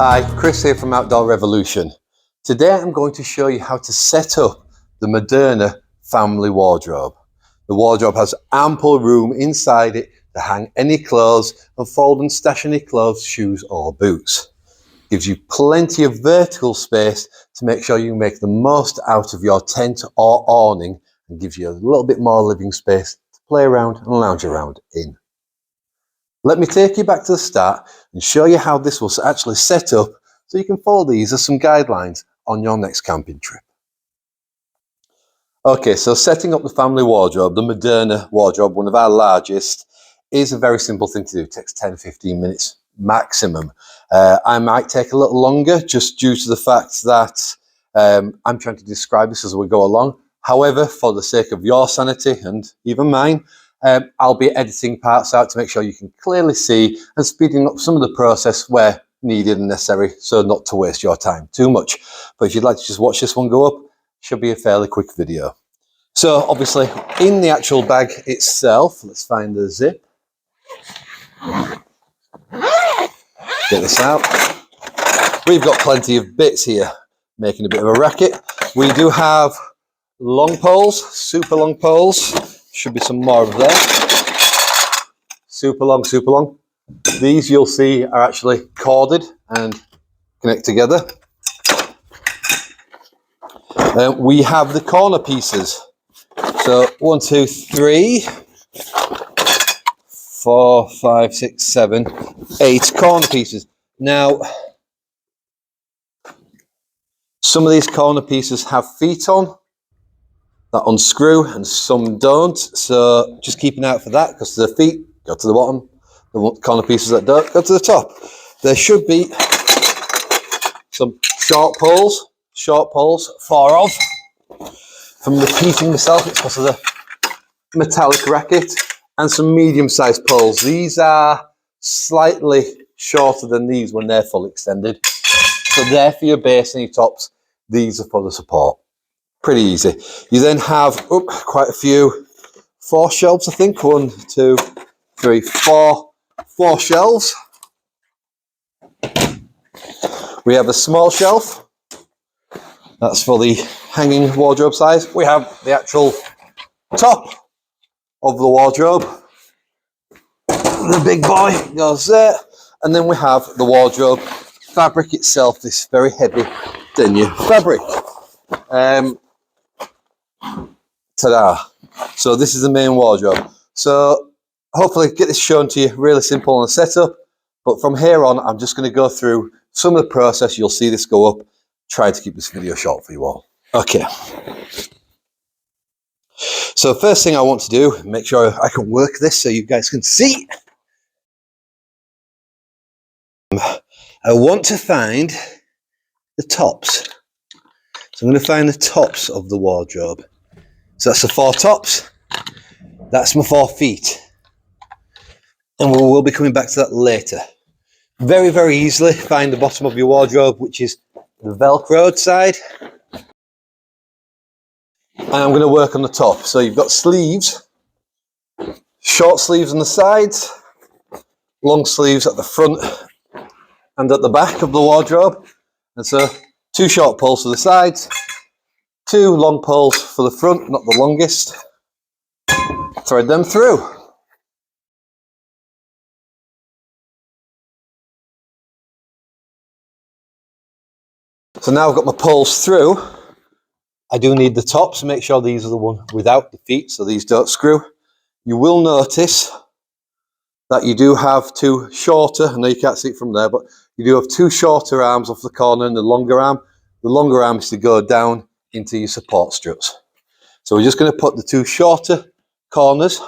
Hi, Chris here from Outdoor Revolution. Today I'm going to show you how to set up the Modena Family Wardrobe. The wardrobe has ample room inside it to hang any clothes and fold and stash any clothes, shoes or boots. Gives you plenty of vertical space to make sure you make the most out of your tent or awning, and gives you a little bit more living space to play around and lounge around in. Let me take you back to the start and show you how this was actually set up so you can follow these as some guidelines on your next camping trip. Okay, so setting up the family wardrobe, the Modena wardrobe, one of our largest, is a very simple thing to do. It takes 10-15 minutes maximum. I might take a little longer just due to the fact that I'm trying to describe this as we go along. However, for the sake of your sanity and even mine, I'll be editing parts out to make sure you can clearly see and speeding up some of the process where needed and necessary, so not to waste your time too much. But if you'd like to just watch this one go up, it should be a fairly quick video. So obviously in the actual bag itself, let's find the zip. Get this out. We've got plenty of bits here, making a bit of a racket. We do have long poles, super long poles. Should be some more of there. Super long, super long. These you'll see are actually corded and connect together. We have the corner pieces. So 1, 2, 3, 4, 5, 6, 7, 8 corner pieces. Now, some of these corner pieces have feet on that unscrew and some don't, so just keep an eye out for that, because the feet go to the bottom, the corner pieces that don't go to the top. There should be some short poles, 4 of. From repeating myself, it's because of the metallic racket, and some medium-sized poles. These are slightly shorter than these when they're fully extended. So they're for your base and your tops. These are for the support. Pretty easy. You then have quite a few, 4 shelves, I think. 1, 2, 3, 4. 4 shelves. We have a small shelf. That's for the hanging wardrobe size. We have the actual top of the wardrobe. The big boy goes there. And then we have the wardrobe fabric itself, this very heavy denier fabric. Ta-da. So this is the main wardrobe. So hopefully get this shown to you, really simple on the setup. But from here on, I'm just going to go through some of the process. You'll see this go up. Try to keep this video short for you all. Okay. So first thing I want to do, make sure I can work this so you guys can see. I want to find the tops. So I'm going to find the tops of the wardrobe. So that's the 4 tops. That's my 4 feet. And we'll be coming back to that later. Very, very easily find the bottom of your wardrobe, which is the Velcroed side. And I'm going to work on the top. So you've got sleeves, short sleeves on the sides, long sleeves at the front and at the back of the wardrobe. And so 2 short poles for the sides, 2 long poles for the front, not the longest. Thread them through. So now I've got my poles through. I do need the tops. Make sure these are the one without the feet, so these don't screw. You will notice that you do have 2 shorter, I know you can't see it from there, but you do have 2 shorter arms off the corner and the longer arm. The longer arm is to go down into your support struts. So we're just going to put the 2 shorter corners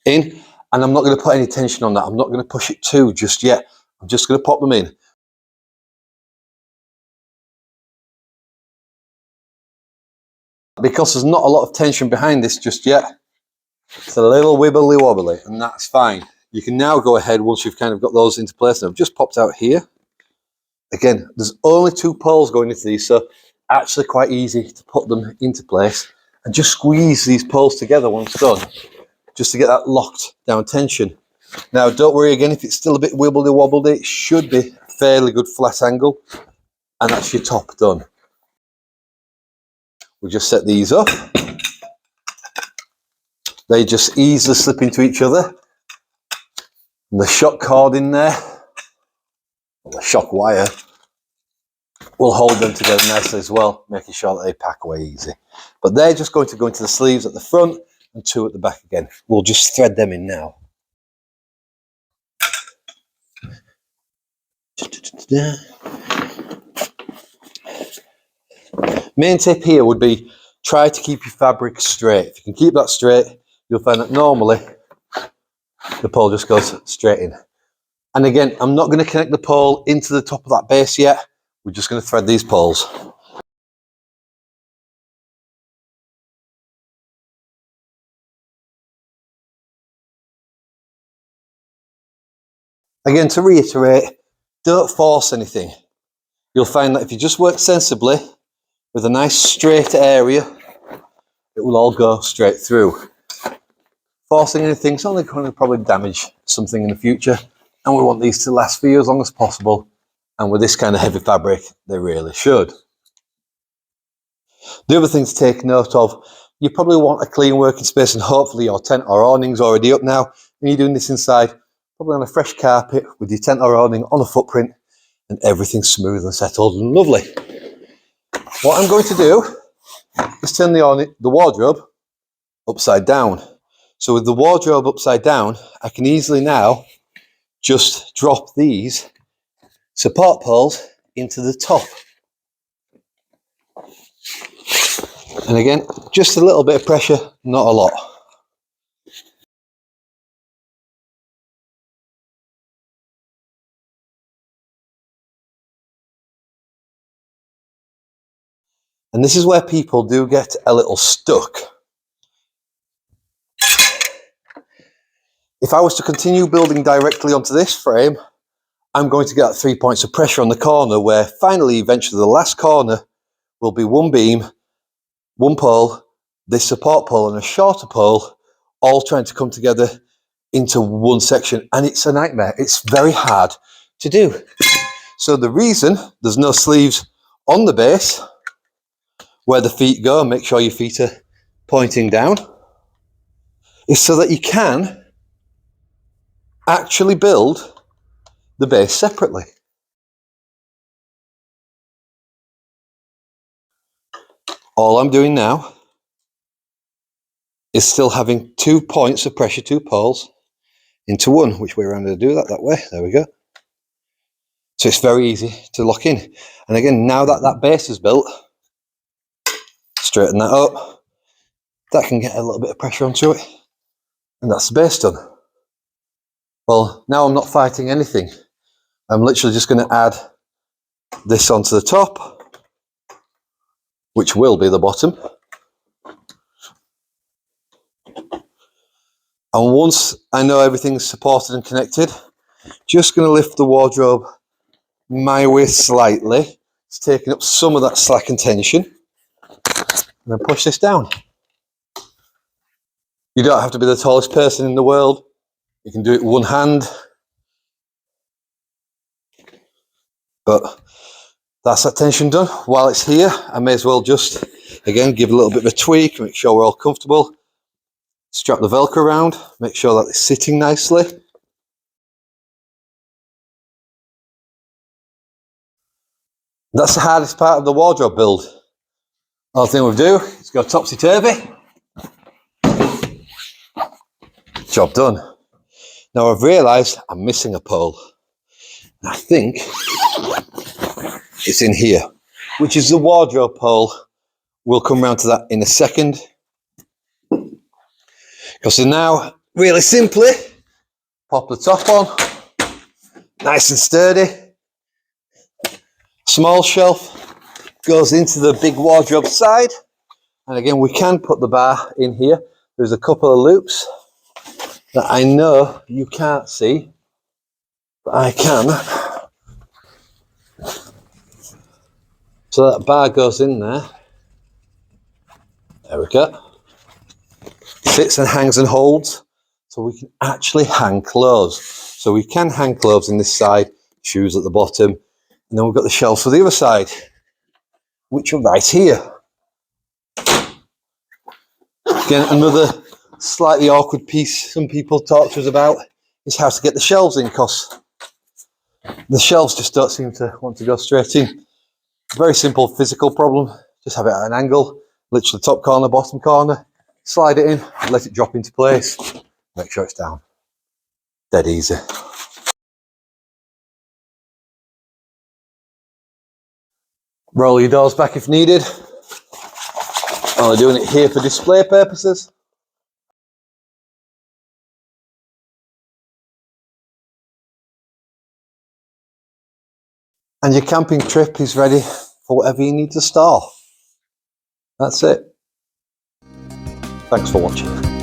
in, and I'm not going to put any tension on that. I'm not going to push it too just yet. I'm just going to pop them in. Because there's not a lot of tension behind this just yet, it's a little wibbly wobbly, and that's fine. You can now go ahead once you've kind of got those into place. And I've just popped out here. Again, there's only 2 poles going into these, so actually quite easy to put them into place and just squeeze these poles together once done, just to get that locked down tension. Now, don't worry again, if it's still a bit wibbly wobbledy, it should be a fairly good flat angle. And that's your top done. We'll just set these up. They just easily slip into each other. And the shock cord in there, or the shock wire, will hold them together nicely as well, making sure that they pack away easy. But they're just going to go into the sleeves at the front and 2 at the back again. We'll just thread them in now. Main tip here would be try to keep your fabric straight. If you can keep that straight, you'll find that normally the pole just goes straight in. And again, I'm not going to connect the pole into the top of that base yet. We're just going to thread these poles. Again, to reiterate, don't force anything. You'll find that if you just work sensibly with a nice straight area, it will all go straight through. Forcing anything is only going to probably damage something in the future, and we want these to last for you as long as possible. And with this kind of heavy fabric, they really should. The other thing to take note of, you probably want a clean working space, and hopefully your tent or awning's already up now, and you're doing this inside, probably on a fresh carpet with your tent or awning on a footprint, and everything's smooth and settled and lovely. What I'm going to do is turn the wardrobe upside down. So with the wardrobe upside down, I can easily now just drop these support poles into the top. And again, just a little bit of pressure, not a lot. And this is where people do get a little stuck. If I was to continue building directly onto this frame, I'm going to get 3 points of pressure on the corner, where finally, eventually, the last corner will be one beam, one pole, this support pole and a shorter pole, all trying to come together into one section. And it's a nightmare. It's very hard to do. So the reason there's no sleeves on the base where the feet go, make sure your feet are pointing down, is so that you can actually build the base separately. All I'm doing now is still having 2 points of pressure, 2 poles into one. Which way around to do that? That way. There we go. So it's very easy to lock in. And again, now that that base is built, straighten that up. That can get a little bit of pressure onto it. And that's the base done. Well, now I'm not fighting anything. I'm literally just going to add this onto the top, which will be the bottom. And once I know everything's supported and connected, just going to lift the wardrobe my way slightly. It's taking up some of that slack and tension. And then push this down. You don't have to be the tallest person in the world. You can do it with one hand. But that's that tension done. While it's here, I may as well just, again, give a little bit of a tweak, make sure we're all comfortable. Strap the Velcro around, make sure that it's sitting nicely. That's the hardest part of the wardrobe build. All thing we do is go topsy-turvy. Job done. Now I've realised I'm missing a pole. I think it's in here, which is the wardrobe pole. We'll come round to that in a second. Because now, really simply, pop the top on, nice and sturdy. Small shelf goes into the big wardrobe side. And again, we can put the bar in here. There's a couple of loops that I know you can't see, but I can. So that bar goes in there. There we go. Sits and hangs and holds. so we can actually hang clothes. So we can hang clothes in this side, shoes at the bottom, and then we've got the shelves for the other side, which are right here. Again, another slightly awkward piece some people talk to us about is how to get the shelves in, because the shelves just don't seem to want to go straight in. Very simple physical problem. Just have it at an angle, literally top corner, bottom corner, slide it in, let it drop into place, make sure it's down. Dead easy. Roll your doors back if needed. Only doing it here for display purposes. And your camping trip is ready for whatever you need to store. That's it. Thanks for watching.